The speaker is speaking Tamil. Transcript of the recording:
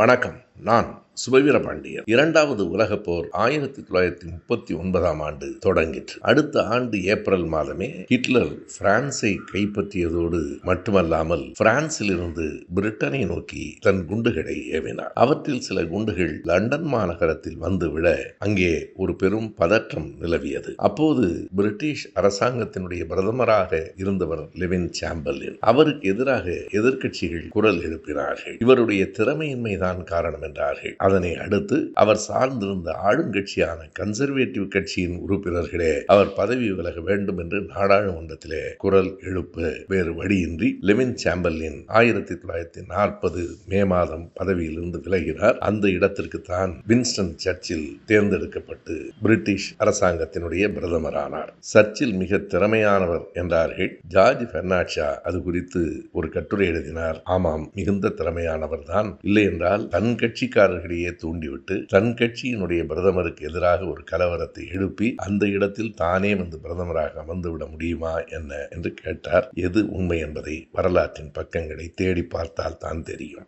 வணக்கம். நான் சுபவீரபாண்டியன். இரண்டாவது உலகப் போர் 1939ஆம் ஆண்டு தொடங்கிற்று. அடுத்த ஆண்டு ஏப்ரல் மாதமே ஹிட்லர் பிரான்ஸை கைப்பற்றியதோடு மட்டுமல்லாமல் பிரான்சில் இருந்து பிரிட்டனை நோக்கி தன் குண்டுகளை ஏவினார். அவற்றில் சில குண்டுகள் லண்டன் மாநகரத்தில் வந்து விட அங்கே ஒரு பெரும் பதற்றம் நிலவியது. அப்போது பிரிட்டிஷ் அரசாங்கத்தினுடைய பிரதமராக இருந்தவர் லெவின் சாம்பர்லின். அவருக்கு எதிராக எதிர்க்கட்சிகள் குரல் எழுப்பினார்கள். இவருடைய திறமையின்மைதான் காரணம் என்றார்கள். அதனை அடுத்து அவர் சார்ந்திருந்த ஆளுங்கட்சியான கன்சர்வேட்டிவ் கட்சியின் உறுப்பினர்களே அவர் பதவி விலக வேண்டும் என்று நாடாளுமன்றத்திலே குரல் எழுப்ப வேறு வழியின்றி லெவின் சாம்பர்லின் 1940 மே மாதம் பதவியிலிருந்து விலகினார். அந்த இடத்திற்கு தான் வின்ஸ்டன் சர்ச்சில் தேர்ந்தெடுக்கப்பட்டு பிரிட்டிஷ் அரசாங்கத்தினுடைய பிரதமரானார். சர்ச்சில் மிக திறமையானவர் என்றார்கள். ஜார்ஜ் பெர்னாட்ஷா அது குறித்து ஒரு கட்டுரை எழுதினார். ஆமாம், மிகுந்த திறமையானவர் தான். இல்லை என்றால் தன் கட்சிக்காரர்களையே தூண்டிவிட்டு தன் கட்சியினுடைய பிரதமருக்கு எதிராக ஒரு கலவரத்தை எழுப்பி அந்த இடத்தில் தானே வந்து பிரதமராக அமர்ந்துவிட முடியுமா என்ன என்று கேட்டார். எது உண்மை என்பதை வரலாற்றின் பக்கங்களை தேடி பார்த்தால் தான் தெரியும்.